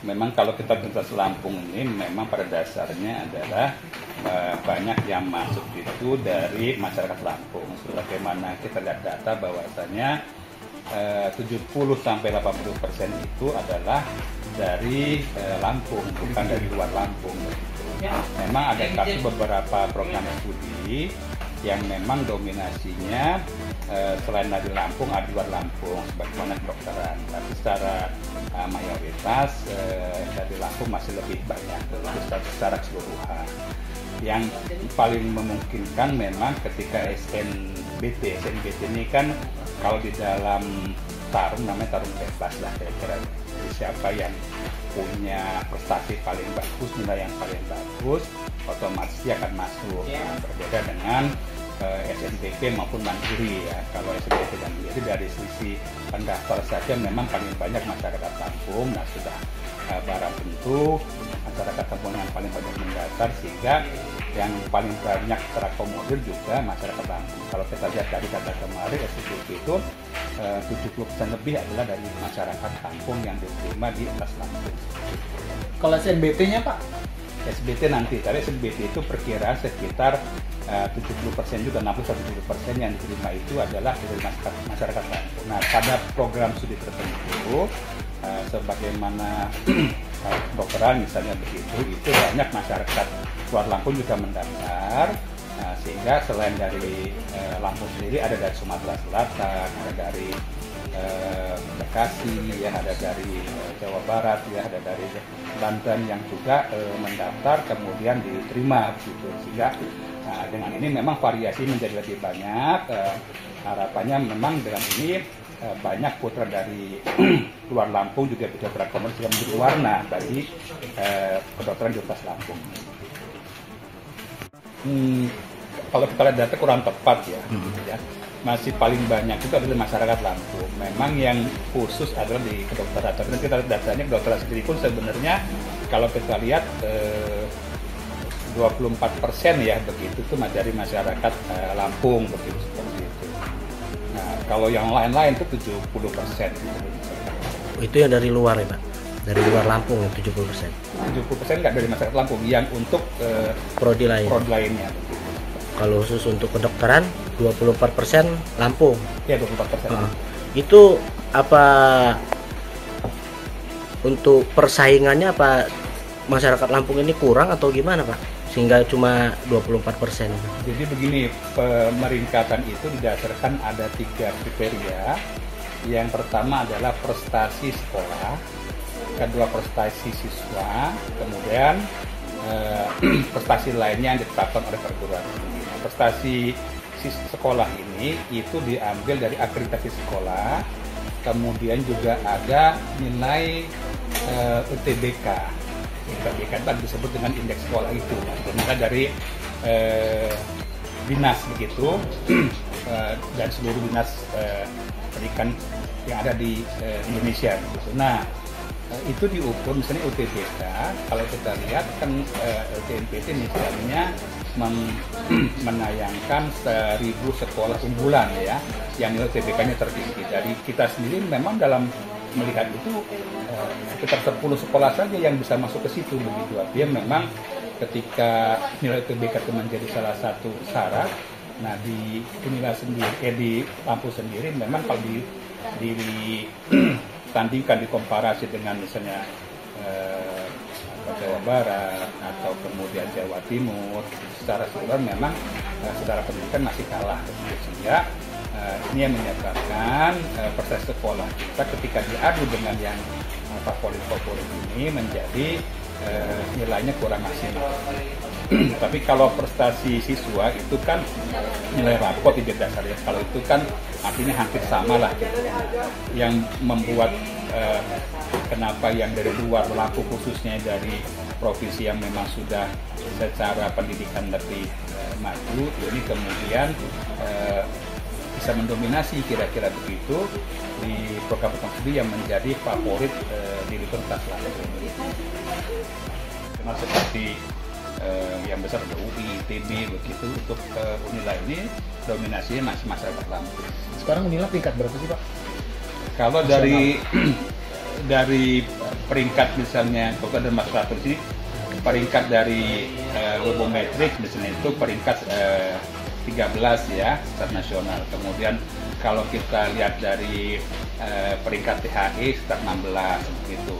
Memang kalau kita bicara Lampung ini memang pada dasarnya adalah banyak yang masuk itu dari masyarakat Lampung. Sebagaimana kita lihat data bahwasanya 70-80% itu adalah dari Lampung, bukan dari luar Lampung. Memang ada beberapa program studi yang memang dominasinya selain dari Lampung ada di luar Lampung, sebagaimana kedokteran. Tapi secara mayoritas dari Lampung masih lebih banyak secara keseluruhan. Yang paling memungkinkan memang ketika SNBT ini kan kalau di dalam tarung namanya tarung bebas lah kira-kira. Jadi siapa yang punya prestasi paling bagus, nilai yang paling bagus, otomatis dia akan masuk. Berbeda dengan SNBP maupun mandiri ya. Kalau SNBP dan mandiri dari sisi pendaftar saja memang paling banyak masyarakat Lampung. Nah sudah barang tentu masyarakat Lampung yang paling banyak mendaftar, sehingga yang paling banyak terakomodir juga masyarakat Lampung. Kalau kita lihat dari data kemarin SNBP itu 70% lebih adalah dari masyarakat Lampung yang diterima di atas Lampung. Kalau SNBT-nya Pak? SBT nanti, tapi SBT itu perkiraan sekitar 70% juga, 60-70% yang diterima itu adalah dari masyarakat Lampung. Nah, pada program studi tertentu, sebagaimana kedokteran misalnya begitu, itu banyak masyarakat luar Lampung juga mendaftar, sehingga selain dari Lampung sendiri ada dari Sumatera Selatan, ada dari Bekasi, ya ada dari Jawa Barat, ya ada dari Banten yang juga mendaftar kemudian diterima begitu. Sehingga dengan ini memang variasi menjadi lebih banyak. Harapannya memang dengan ini banyak putra dari luar Lampung juga bisa terakomodir yang menjadi warna bagi kedokteran di atas Lampung. Kalau kita lihat data kurang tepat ya, ya. Masih paling banyak juga dari masyarakat Lampung. Memang yang khusus adalah di kedokteran. Tapi kita lihat datanya kedokteran sendiri pun sebenarnya kalau kita lihat 24% ya begitu itu dari masyarakat Lampung begitu seperti itu. Nah kalau yang lain-lain itu 70%. Itu yang dari luar ya Pak? Dari luar Lampung 70%? 70% nggak dari masyarakat Lampung, yang untuk prodi lainnya. Kalau khusus untuk kedokteran 24% Lampung. Ya 24%. Itu apa untuk persaingannya, apa masyarakat Lampung ini kurang atau gimana Pak? Sehingga cuma 24%. Jadi begini, pemeringkatan itu didasarkan ada 3 kriteria. Yang pertama adalah prestasi sekolah, kedua prestasi siswa, kemudian prestasi lainnya yang ditetapkan oleh perguruan tinggi. Nah, prestasi sekolah ini itu diambil dari akreditasi sekolah, kemudian juga ada nilai UTBK. UTBK itu disebut dengan indeks sekolah itu, ternyata dari dinas begitu dan seluruh dinas pendidikan yang ada di Indonesia. Gitu. Nah, itu diukur misalnya UTBK, kalau kita lihat kan LTMPT misalnya menayangkan 1000 sekolah unggulan ya, yang nilai UTBK-nya tertinggi. Dari kita sendiri memang dalam melihat itu sekitar 10 sekolah saja yang bisa masuk ke situ begitu. Artinya memang ketika nilai UTBK itu menjadi salah satu syarat, nah di Unila sendiri, di Lampung sendiri memang kalau tandingkan dikomparasi dengan misalnya Jawa Barat atau kemudian Jawa Timur, secara keseluruhan memang secara pendidikan masih kalah, sehingga ini yang menyebabkan prestasi sekolah kita ketika diadu dengan yang favorit ini menjadi nilainya kurang maksimal. Tapi kalau prestasi siswa itu kan nilai rapot di dasarnya, kalau itu kan artinya hampir sama lah gitu. Yang membuat kenapa yang dari luar Lampung khususnya dari provinsi yang memang sudah secara pendidikan lebih maju, ini kemudian bisa mendominasi kira-kira begitu di program sendiri yang menjadi favorit di Universitas Lampung. Cuma seperti yang besar ada UI, ITB begitu, untuk Unila ini dominasinya masih masyarakat Lampung. Sekarang Unila peringkat berapa sih Pak? Kalau dari peringkat misalnya kalau ada masyarakat di sini, peringkat dari Webometric misalnya itu peringkat 13 ya, secara nasional. Kemudian kalau kita lihat dari peringkat THE sekitar 16 begitu.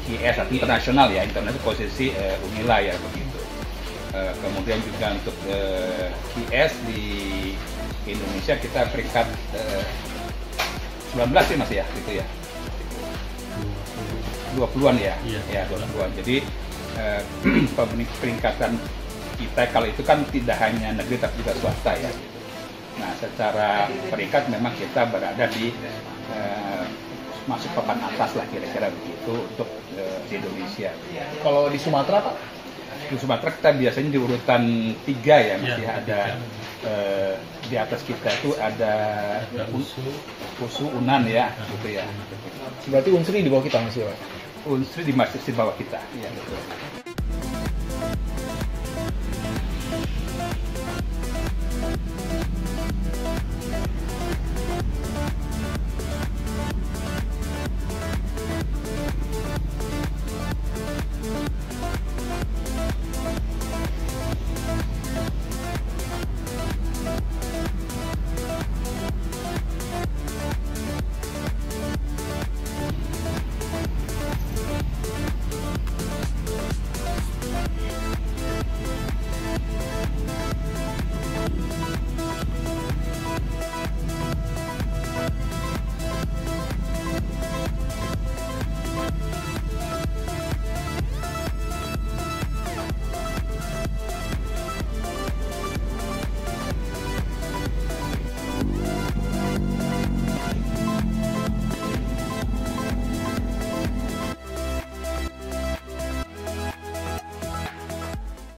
IS atau internasional ya, internasional posisi Unila ya begitu. Kemudian juga untuk IS di Indonesia kita peringkat 19 sih Mas ya, gitu ya. 20-an ya, ya 20-an. Jadi peringkatan kita kalau itu kan tidak hanya negeri tapi juga swasta ya. Nah, secara peringkat memang kita berada di masuk papan atas lah kira-kira begitu untuk di Indonesia. Kalau di Sumatera Pak? Di Sumatera kita biasanya di urutan 3 ya, masih ada di atas kita itu ada USU, UNAN ya, gitu ya. Berarti Unsri di bawah kita masih Pak? Unsri masih di bawah kita, ya betul.